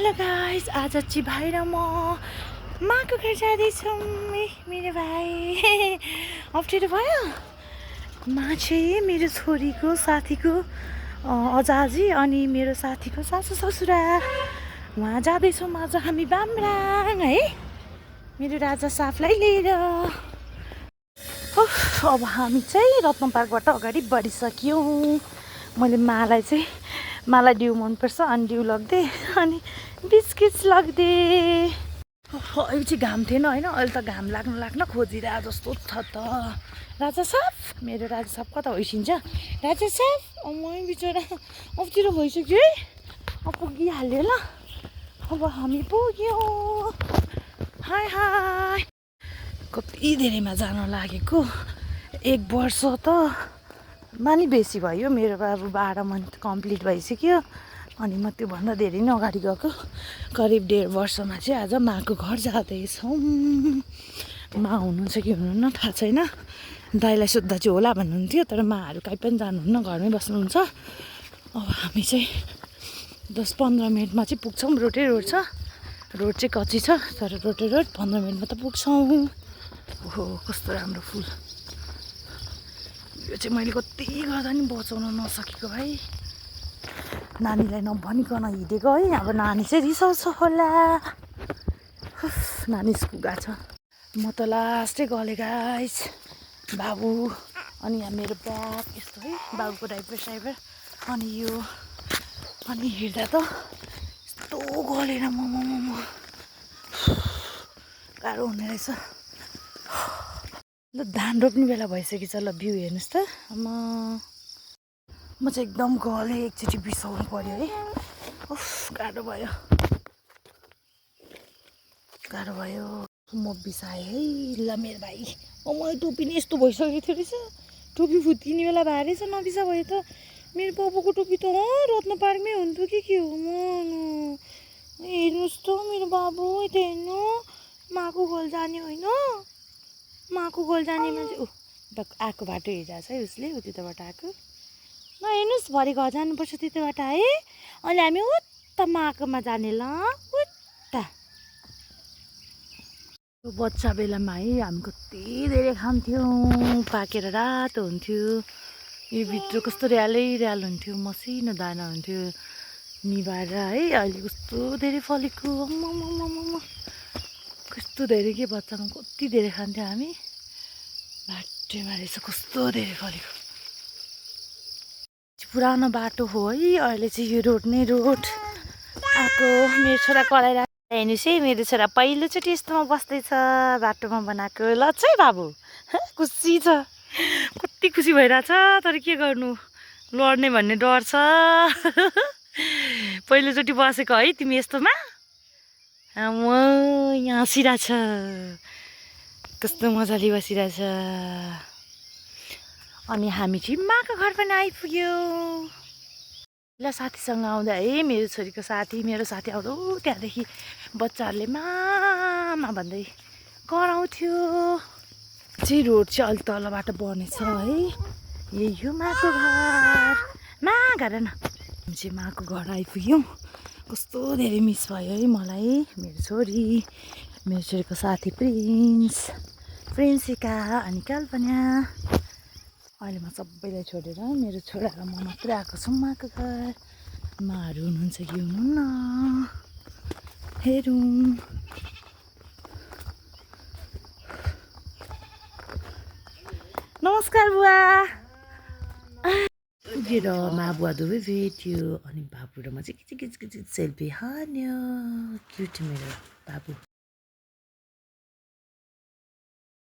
Hello guys, आज चाहिँ भाइ र म माको घर जाँदैछौँ। मेरो भाइ अप्ठ्यारो भयो। मा चाहिँ मेरो छोरीको साथीको अजाजी अनि मेरो साथीको सासू ससुरा उहाँ जाँदैछौँ आज हामी बामराङ है, मेरो राजा साफलाई लिएर। अब हामी चाहिँ रत्न पार्कबाट अगाडि बढिसक्यौँ। मैले मालाई डिउ मनपर्छ अनि डिउ लगिदिएँ अनि बिस्किट्स लगिदिएँ। अहिले चाहिँ घाम थिएन होइन, अहिले त घाम लाग्न खोजिरहेको जस्तो छ त। राजा साफ, मेरो राजा साफ कता होइसिन्छ राजा साफ। मै बिचरा अप्ठ्यारो भइसक्यो है, अब पुगिहाल्यो ल। अब हामी पुग्यौँ। हाई हाई, कति धेरैमा जान लागेको। 1 वर्ष त मानि बेसी भयो, मेरो अब 12 मन्थ कम्प्लिट भइसक्यो अनि म त्योभन्दा धेरै नै अगाडि गएको। करिब 1.5 वर्षमा चाहिँ आज माको घर जाँदैछौँ। मा हुनुहुन्छ कि हुनुहुन्न थाहा छैन, दाइलाई सोद्धा चाहिँ होला भन्नुहुन्थ्यो, तर माहरू कहीँ पनि जानुहुन्न, घरमै बस्नुहुन्छ। अब हामी चाहिँ 10-15 मिनटमा चाहिँ पुग्छौँ। रोड छ, रोड चाहिँ कच्ची छ तर रोड 15 मिनटमा त पुग्छौँ। ओहो कस्तो राम्रो फुल, यो चाहिँ मैले कति गर्दा नि बचाउन नसकेको भाइ। नानीलाई नभनिकन हिँडेको है, अब नानी चाहिँ रिसाउँछ होला। नानी स्कुल गएको छ, म त लास्टै गलेँ गाइस। बाबु अनि यहाँ मेरो ब्याग यस्तो है, बाबुको डाइपर अनि यो अनि हिँड्दा त यस्तो गलेर म गाह्रो हुने रहेछ। ल धान रोप्ने बेला भइसकेछ, ल भ्यू हेर्नुहोस् त। म चाहिँ एकदम गलेँ, एकचोटि बिसाउनु पर्यो है। गाह्रो भयो। म बिसाएँ है। ल मेरो भाइ, मैले टोपी नै यस्तो भइसकेको थियो रहेछ। टोपी फुत्किने बेला भए रहेछ, नबिसा भयो त। मेरो बाबुको टोपी त रत्न पार्कमै हुन्थ्यो कि हो म। हेर्नुहोस् त मेरो बाबु, यता हेर्नु, माको घर जाने होइन, माको घर जानेमा चाहिँ आएको बाटो हेरिरहेछ है उसले, त्यताबाट आएको। ल हेर्नुहोस्, भरे घर जानुपर्छ त्यताबाट है, अहिले हामी उता माकोमा जाने ल, उता। बच्चा बेलामा है हामी कति धेरै खान्थ्यौँ, पाकेर रातो हुन्थ्यो। यो भित्र कस्तो र्याल हुन्थ्यो, मसिनो दाना हुन्थ्यो निभाएर है। अहिले कस्तो धेरै फलेको, कस्तो धेरै के बच्चामा कति धेरै खान्थ्यौँ हामी। बाटोमा रहेछ कस्तो धेरै फलेको। पुरानो बाटो हो है, अहिले चाहिँ यो रोड आएको। मेरो छोरा कराइरहेको हेर्नुहोस् है, मेरो छोरा पहिलोचोटि यस्तोमा बस्दैछ, बाटोमा बनाएको। ल चाहिँ बाबु खुसी छ, कति खुसी भइरहेछ। तर के गर्नु, लड्ने भन्ने डर छ। पहिलोचोटि बसेको है तिमी यस्तोमा। यहाँ हाँसिरहेछ, कस्तो मजाले बसिरहेछ। अनि हामी चाहिँ माको घर पनि आइपुग्यो। ल साथीसँग आउँदा है, मेरो छोरीको साथी, मेरो साथी आउँदा त्यहाँदेखि बच्चाहरूले मामा भन्दै कराउँथ्यो। चाहिँ रोड चाहिँ अलिक तलबाट बनेछ है। यही हो माको घर, मा घर न। हामी चाहिँ माको घर आइपुग्यौँ। कस्तो धेरै मिस भयो है मलाई, मेरो छोरीको साथी प्रिन्सिका अनि कल्पना। अहिले म सबैलाई छोडेर मेरो छोरा र म मात्रै आएको छौँ माको घर। माहरू हुनुहुन्छ कि हुनुहुन्न, हेरौँ। नमस्कार बुवा। पुगेर मा बुवा दुवै भेट्यो अनि बाबु र म चाहिँ किचिकिच सेल्फी हान्यो। क्युट मेरो बाबु।